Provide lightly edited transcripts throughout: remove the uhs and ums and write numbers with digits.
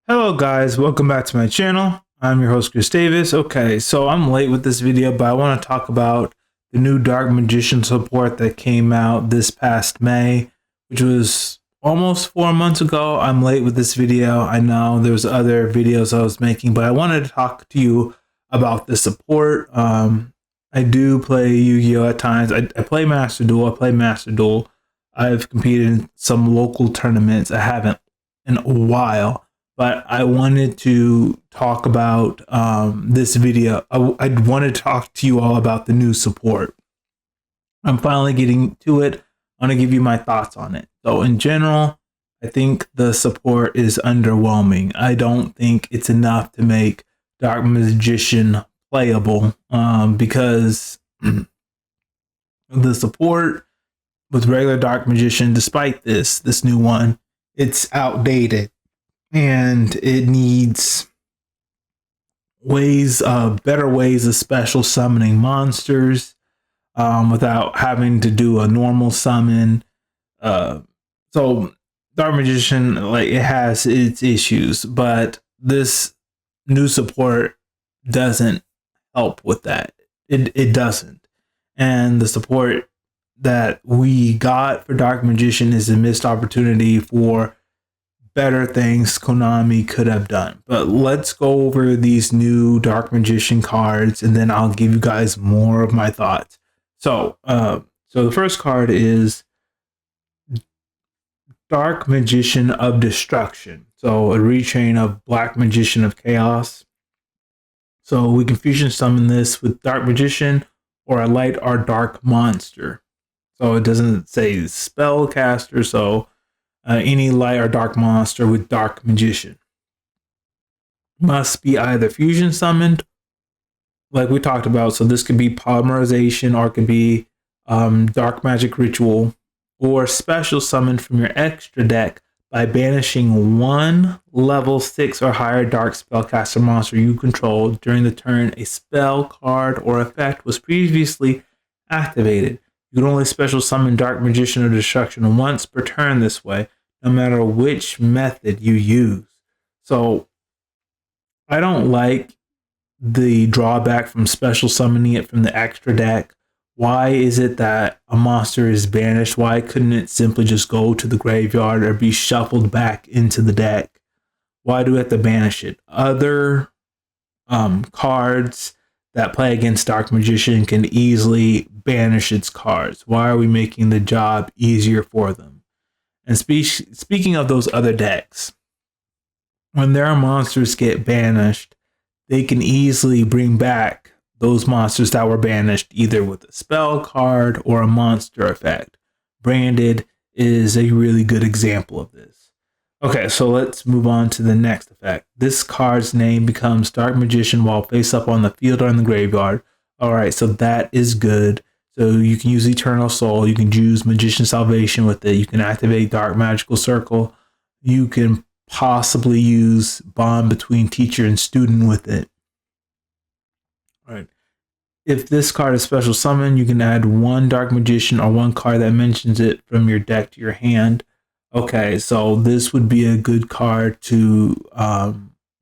Hello guys, welcome back to my channel. I'm your host Chris Davis. Okay, so I'm late with this video, but I want to talk about the new Dark Magician support that came out this past May, which was almost 4 months ago. I'm late with this video. I know there's other videos I was making, but I wanted to talk to you about the support. I do play Yu-Gi-Oh! At times. I play Master Duel. I've competed in some local tournaments. I haven't in a while. But I wanted to talk about this video. I wanted to talk to you all about the new support. I'm finally getting to it. I want to give you my thoughts on it. So in general, I think the support is underwhelming. I don't think it's enough to make Dark Magician playable because the support with regular Dark Magician, despite this new one, it's outdated. And it needs better ways of special summoning monsters without having to do a normal summon. So Dark Magician, it has its issues, but this new support doesn't help with that. It doesn't. And the support that we got for Dark Magician is a missed opportunity for better things Konami could have done. But let's go over these new Dark Magician cards, and then I'll give you guys more of my thoughts. So the first card is Dark Magician of Destruction. So a retrain of Black Magician of Chaos. So we can fusion summon this with Dark Magician or a light or dark monster. So it doesn't say spellcaster, so any light or dark monster with Dark Magician must be either fusion summoned, like we talked about. So this could be polymerization, or it could be dark magic ritual, or special summoned from your extra deck by banishing one level 6 or higher dark spellcaster monster you control during the turn a spell, card, or effect was previously activated. You can only special summon Dark Magician of Destruction once per turn this way, no matter which method you use. So I don't like the drawback from special summoning it from the extra deck. Why is it that a monster is banished? Why couldn't it simply just go to the graveyard or be shuffled back into the deck? Why do we have to banish it? Other cards that play against Dark Magician can easily banish its cards. Why are we making the job easier for them? And speaking of those other decks, when their monsters get banished, they can easily bring back those monsters that were banished either with a spell card or a monster effect. Branded is a really good example of this. Okay, so let's move on to the next effect. This card's name becomes Dark Magician while face up on the field or in the graveyard. All right, so that is good. So you can use Eternal Soul. You can use Magician Salvation with it. You can activate Dark Magical Circle. You can possibly use Bond between teacher and student with it. All right. If this card is special summon, you can add one Dark Magician or one card that mentions it from your deck to your hand. Okay, so this would be a good card to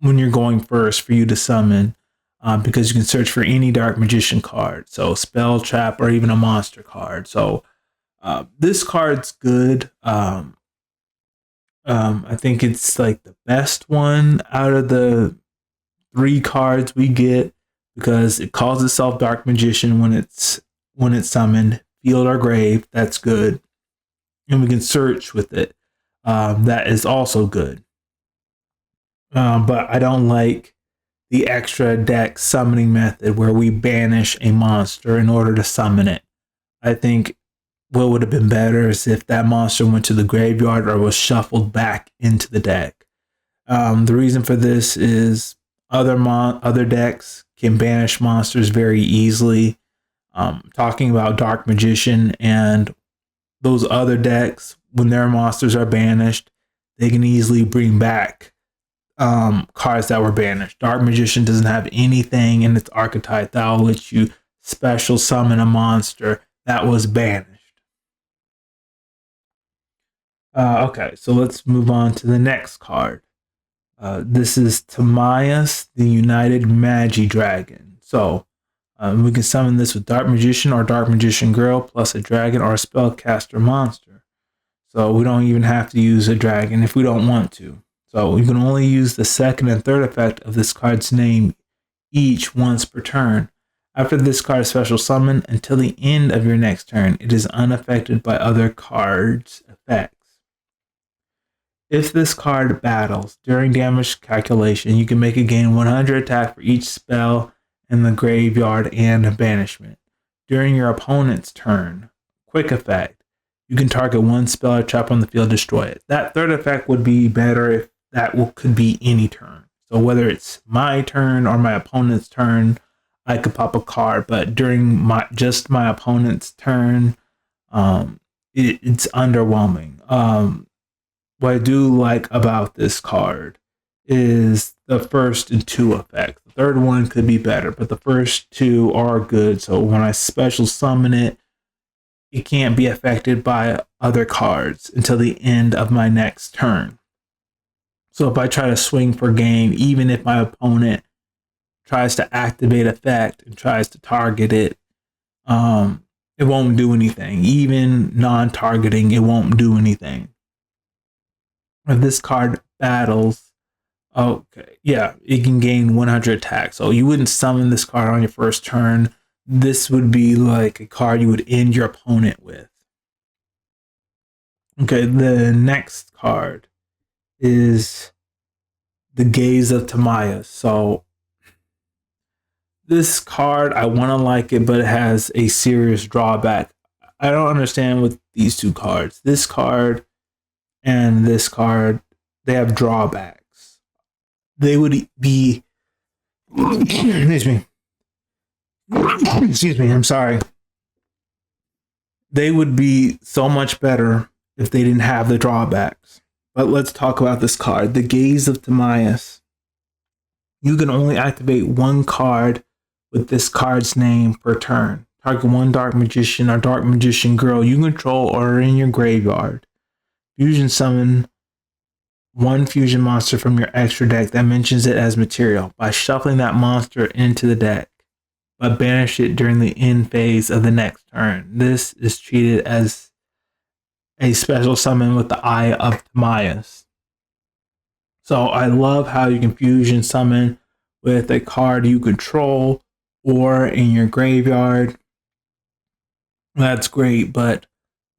when you're going first for you to summon, because you can search for any Dark Magician card, so spell, trap, or even a monster card. So this card's good. I think it's like the best one out of the 3 cards we get, because it calls itself Dark Magician when it's summoned. Field or grave, that's good, and we can search with it. That is also good. But I don't like the extra deck summoning method where we banish a monster in order to summon it. I think what would have been better is if that monster went to the graveyard or was shuffled back into the deck. The reason for this is other decks can banish monsters very easily. Talking about Dark Magician and those other decks, when their monsters are banished, they can easily bring back cards that were banished. Dark Magician doesn't have anything in its archetype that will let you special summon a monster that was banished. Okay, so let's move on to the next card. This is Timaeus, the United Magi Dragon. So we can summon this with Dark Magician or Dark Magician Girl plus a dragon or a spellcaster monster. So we don't even have to use a dragon if we don't want to. So you can only use the second and third effect of this card's name each once per turn. After this card is special summoned until the end of your next turn, it is unaffected by other cards' effects. If this card battles during damage calculation, you can make it gain 100 attack for each spell in the graveyard and banishment. During your opponent's turn, quick effect, you can target one spell or trap on the field, destroy it. That third effect would be better if that could be any turn. So whether it's my turn or my opponent's turn, I could pop a card. But during my opponent's turn, it's underwhelming. What I do like about this card is the first and two effects. The third one could be better, but the first two are good. So when I special summon it, it can't be affected by other cards until the end of my next turn. So if I try to swing for game, even if my opponent tries to activate effect and tries to target it, it won't do anything. Even non-targeting, it won't do anything. If this card battles, okay, yeah, it can gain 100 attack. So you wouldn't summon this card on your first turn. This would be like a card you would end your opponent with. Okay, the next card is the Gaze of Timaeus. So this card, I want to like it, but it has a serious drawback. I don't understand with these two cards. This card and this card, they have drawbacks. They would be, excuse me, I'm sorry. They would be so much better if they didn't have the drawbacks. But let's talk about this card, the Gaze of Timaeus. You can only activate one card with this card's name per turn. Target one Dark Magician or Dark Magician Girl you control or are in your graveyard. Fusion summon one fusion monster from your extra deck that mentions it as material by shuffling that monster into the deck, but banish it during the end phase of the next turn. This is treated as a special summon with the Eye of Timaeus. So I love how you can fusion summon with a card you control or in your graveyard. That's great, but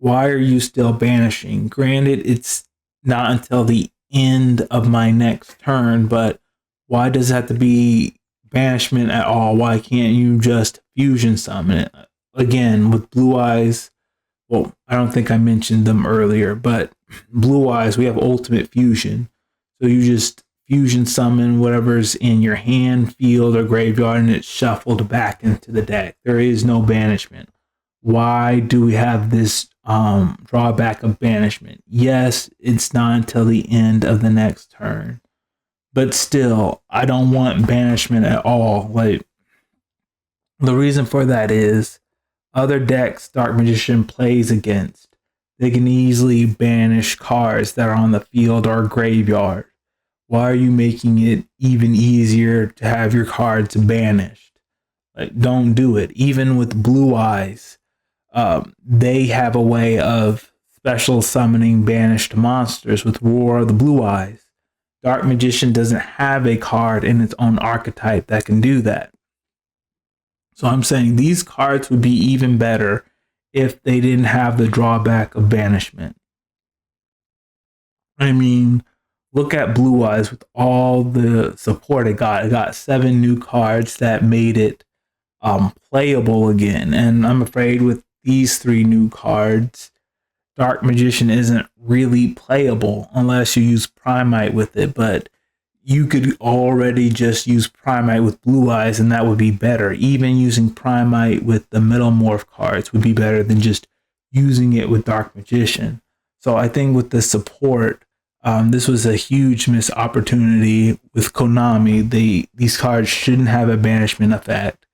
why are you still banishing? Granted, it's not until the end of my next turn, but why does it have to be banishment at all? Why can't you just fusion summon it? Again, with Blue Eyes, well, I don't think I mentioned them earlier, but Blue Eyes, we have Ultimate Fusion. So you just fusion summon whatever's in your hand, field, or graveyard, and it's shuffled back into the deck. There is no banishment. Why do we have this drawback of banishment? Yes, it's not until the end of the next turn. But still, I don't want banishment at all. Like, the reason for that is other decks Dark Magician plays against, they can easily banish cards that are on the field or graveyard. Why are you making it even easier to have your cards banished? Like, don't do it. Even with Blue Eyes, they have a way of special summoning banished monsters with War of the Blue Eyes. Dark Magician doesn't have a card in its own archetype that can do that. So I'm saying these cards would be even better if they didn't have the drawback of banishment. I mean, look at Blue Eyes with all the support it got. It got 7 new cards that made it playable again. And I'm afraid with these 3 new cards, Dark Magician isn't really playable unless you use Primite with it. But you could already just use Primite with Blue Eyes and that would be better. Even using Primite with the Metal Morph cards would be better than just using it with Dark Magician. So I think with the support, this was a huge missed opportunity with Konami. These cards shouldn't have a banishment effect.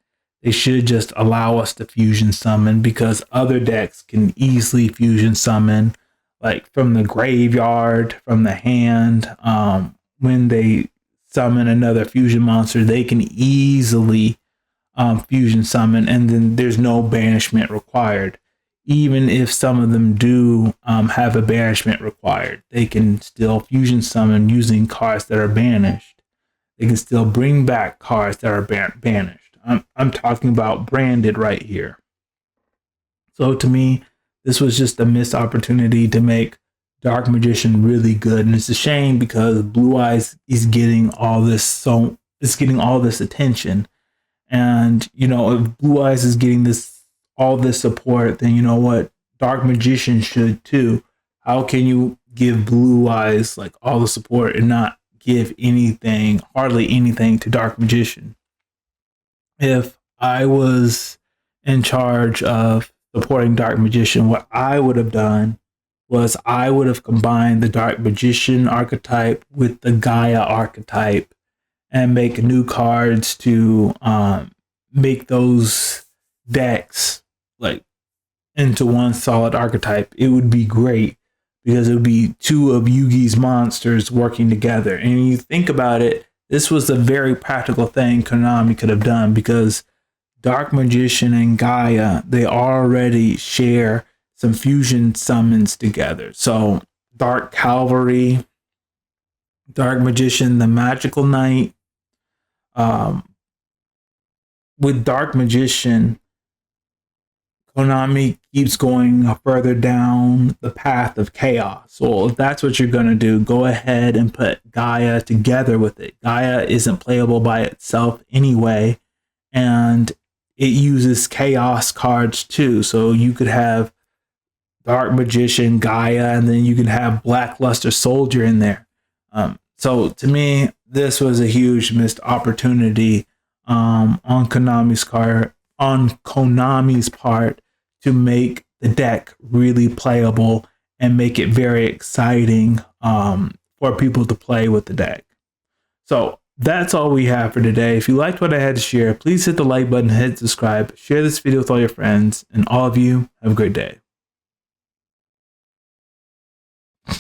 They should just allow us to fusion summon because other decks can easily fusion summon, like from the graveyard, from the hand, when they summon another fusion monster, they can easily fusion summon, and then there's no banishment required. Even if some of them do have a banishment required, they can still fusion summon using cards that are banished. They can still bring back cards that are banished. I'm talking about branded right here. So to me, this was just a missed opportunity to make Dark Magician really good, and it's a shame because Blue Eyes is getting all this attention. And if Blue Eyes is getting all this support, then you know what, Dark Magician should too. How can you give Blue Eyes like all the support and not give hardly anything to Dark Magician? If I was in charge of supporting Dark Magician, what I would have done was I would have combined the Dark Magician archetype with the Gaia archetype and make new cards to make those decks like into one solid archetype. It would be great because it would be two of Yugi's monsters working together. And when you think about it, this was a very practical thing Konami could have done, because Dark Magician and Gaia, they already share some fusion summons together. So Dark Cavalry, Dark Magician, the Magical Knight. With Dark Magician, Konami keeps going further down the path of chaos. So if that's what you're going to do, go ahead and put Gaia together with it. Gaia isn't playable by itself anyway, and it uses chaos cards too. So you could have Dark Magician, Gaia, and then you can have Blackluster Soldier in there. So to me, this was a huge missed opportunity on Konami's part to make the deck really playable and make it very exciting for people to play with the deck. So that's all we have for today. If you liked what I had to share, please hit the like button, hit subscribe, share this video with all your friends, and all of you have a great day.